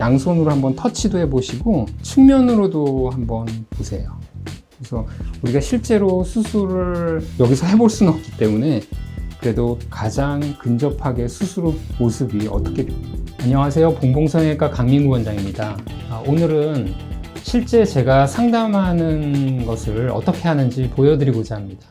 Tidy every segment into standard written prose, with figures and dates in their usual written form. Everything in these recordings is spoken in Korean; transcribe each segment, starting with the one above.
양손으로 한번 터치도 해보시고 측면으로도 한번 보세요. 그래서 우리가 실제로 수술을 여기서 해볼 수는 없기 때문에 그래도 가장 근접하게 수술 모습이 어떻게 안녕하세요, 봉봉성형외과 강민구 원장입니다. 오늘은 실제 제가 상담하는 것을 어떻게 하는지 보여드리고자 합니다.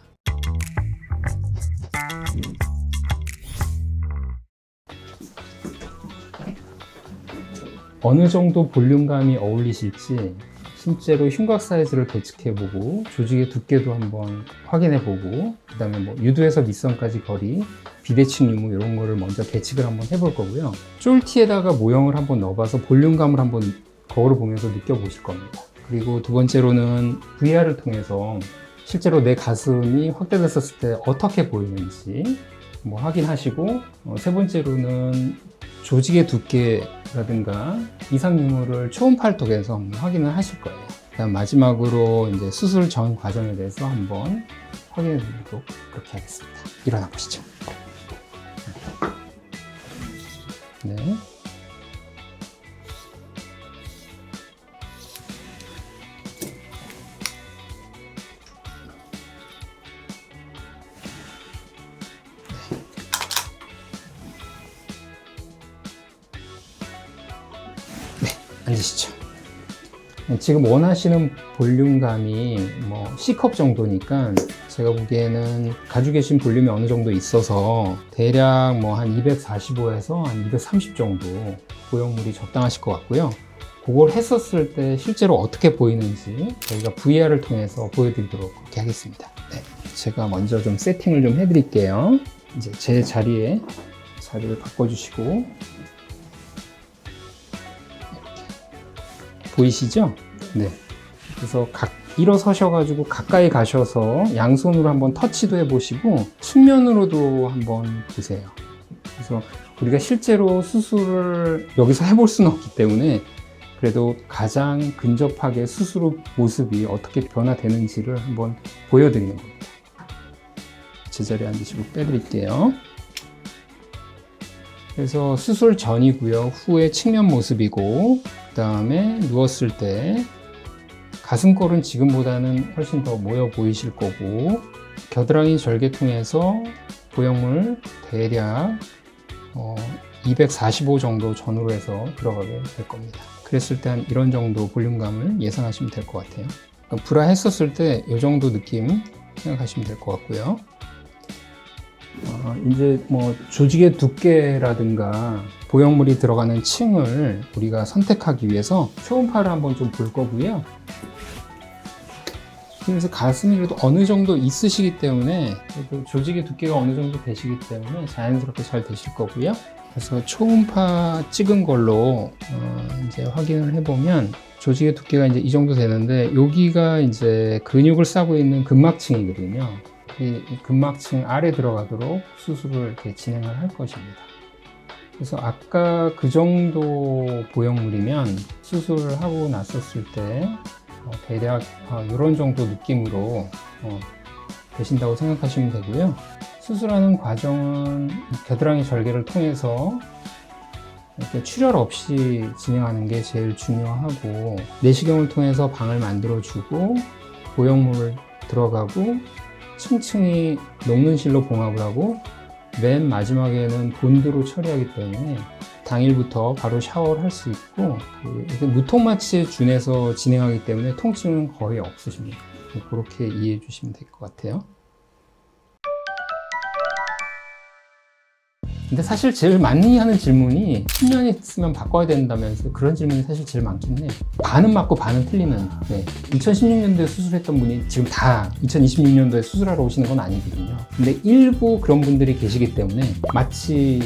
어느 정도 볼륨감이 어울리실지 실제로 흉곽 사이즈를 계측해보고 조직의 두께도 한번 확인해보고 그 다음에 뭐 유두에서 밑선까지 거리, 비대칭 유무 이런 거를 먼저 계측을 한번 해볼 거고요. 쫄티에다가 모형을 한번 넣어봐서 볼륨감을 한번 거울을 보면서 느껴보실 겁니다. 그리고 두 번째로는 VR을 통해서 실제로 내 가슴이 확대됐었을 때 어떻게 보이는지 뭐 확인하시고 세 번째로는 조직의 두께라든가 이상 유무를 초음파를 한번 확인을 하실 거예요. 그다음 마지막으로 이제 수술 전 과정에 대해서 한번 확인해 드리도록 그렇게 하겠습니다. 일어나 보시죠. 네. 앉으시죠. 지금 원하시는 볼륨감이 뭐 C컵 정도니까 제가 보기에는 가지고 계신 볼륨이 어느 정도 있어서 대략 뭐 한 245에서 한 230 정도 보형물이 적당하실 것 같고요. 그걸 했었을 때 실제로 어떻게 보이는지 저희가 VR을 통해서 보여드리도록 그렇게 하겠습니다. 네, 제가 먼저 좀 세팅을 좀 해드릴게요. 이제 제 자리를 바꿔주시고 보이시죠? 네. 그래서 일어서셔가지고 가까이 가셔서 양손으로 한번 터치도 해보시고 측면으로도 한번 보세요. 그래서 우리가 실제로 수술을 여기서 해볼 수는 없기 때문에 그래도 가장 근접하게 수술 모습이 어떻게 변화되는지를 한번 보여드리는 겁니다. 제자리에 앉으시고 빼드릴게요. 그래서 수술 전이고요. 후에 측면 모습이고 그 다음에 누웠을 때 가슴골은 지금보다는 훨씬 더 모여 보이실 거고 겨드랑이 절개 통해서 보형물 대략 245 정도 전후로 해서 들어가게 될 겁니다. 그랬을 때 한 이런 정도 볼륨감을 예상하시면 될 것 같아요. 브라 했었을 때 이 정도 느낌 생각하시면 될 것 같고요. 이제 뭐 조직의 두께라든가 보형물이 들어가는 층을 우리가 선택하기 위해서 초음파를 한번 좀 볼 거고요. 그래서 가슴이 그래도 어느 정도 있으시기 때문에 조직의 두께가 어느 정도 되시기 때문에 자연스럽게 잘 되실 거고요. 그래서 초음파 찍은 걸로 이제 확인을 해보면 조직의 두께가 이제 이 정도 되는데 여기가 이제 근육을 싸고 있는 근막층이거든요. 이 근막층 아래 들어가도록 수술을 이렇게 진행을 할 것입니다. 그래서 아까 그 정도 보형물이면 수술을 하고 났었을 때 대략 이런 정도 느낌으로 되신다고 생각하시면 되고요. 수술하는 과정은 겨드랑이 절개를 통해서 이렇게 출혈 없이 진행하는 게 제일 중요하고 내시경을 통해서 방을 만들어주고 보형물 들어가고 층층이 녹는 실로 봉합을 하고 맨 마지막에는 본드로 처리하기 때문에 당일부터 바로 샤워를 할 수 있고 무통마취에 준해서 진행하기 때문에 통증은 거의 없으십니다. 그렇게 이해해 주시면 될 것 같아요. 근데 사실 제일 많이 하는 질문이 10년 있으면 바꿔야 된다면서 그런 질문이 사실 제일 많긴 해요. 반은 맞고 반은 틀리는. 2016년도에 수술했던 분이 지금 다 2026년도에 수술하러 오시는 건 아니거든요. 근데 일부 그런 분들이 계시기 때문에 마치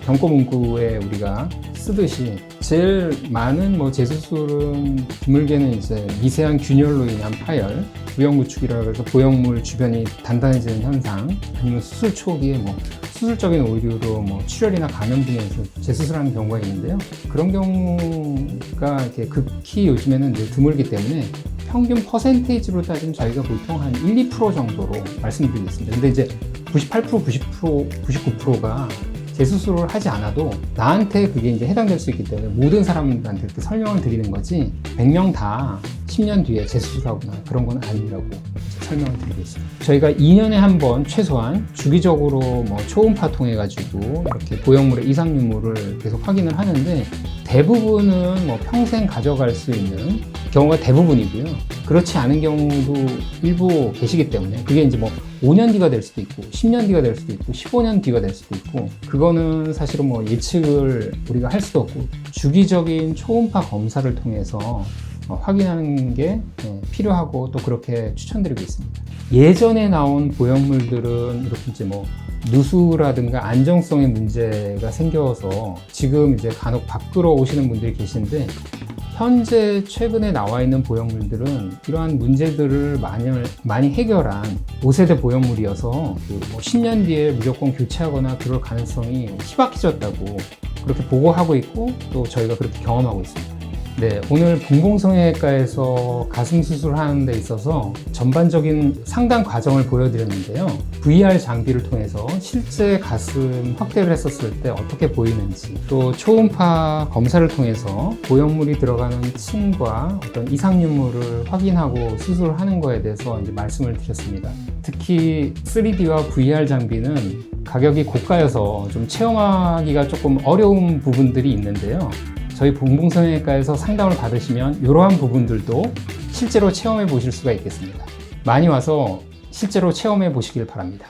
경고 문구에 우리가 쓰듯이 제일 많은 뭐 재수술은 드물게는 이제 미세한 균열로 인한 파열, 부영구축이라고 해서 보형물 주변이 단단해지는 현상, 아니면 수술 초기에 뭐 수술적인 오류로 뭐 출혈이나 감염 등에서 재수술하는 경우가 있는데요. 그런 경우가 이렇게 극히 요즘에는 드물기 때문에 평균 퍼센테이지로 따지면 저희가 보통 한 1, 2% 정도로 말씀드리겠습니다. 근데 이제 98%, 90%, 99%가 재수술을 하지 않아도 나한테 그게 이제 해당될 수 있기 때문에 모든 사람들한테 이렇게 설명을 드리는 거지 100명 다 10년 뒤에 재수술하거나 그런 건 아니라고 설명을 드리겠습니다. 저희가 2년에 한 번 최소한 주기적으로 뭐 초음파 통해 가지고 이렇게 보형물의 이상 유무를 계속 확인을 하는데 대부분은 뭐 평생 가져갈 수 있는 경우가 대부분이고요. 그렇지 않은 경우도 일부 계시기 때문에 그게 이제 뭐 5년 뒤가 될 수도 있고 10년 뒤가 될 수도 있고 15년 뒤가 될 수도 있고 그거는 사실은 뭐 예측을 우리가 할 수도 없고 주기적인 초음파 검사를 통해서 확인하는 게 필요하고 또 그렇게 추천드리고 있습니다. 예전에 나온 보형물들은 이렇게 이제 뭐 누수라든가 안정성의 문제가 생겨서 지금 이제 간혹 바꾸러 오시는 분들이 계신데 현재 최근에 나와 있는 보형물들은 이러한 문제들을 많이 해결한 5세대 보형물이어서 뭐 10년 뒤에 무조건 교체하거나 그럴 가능성이 희박해졌다고 그렇게 보고하고 있고 또 저희가 그렇게 경험하고 있습니다. 네, 오늘 봉봉성형외과에서 가슴 수술하는 데 있어서 전반적인 상담 과정을 보여드렸는데요. VR 장비를 통해서 실제 가슴 확대를 했었을 때 어떻게 보이는지 또 초음파 검사를 통해서 보형물이 들어가는 층과 어떤 이상 유무를 확인하고 수술을 하는 거에 대해서 이제 말씀을 드렸습니다. 특히 3D와 VR 장비는 가격이 고가여서 좀 체험하기가 조금 어려운 부분들이 있는데요. 저희 봉봉성형외과에서 상담을 받으시면 이러한 부분들도 실제로 체험해 보실 수가 있겠습니다. 많이 와서 실제로 체험해 보시길 바랍니다.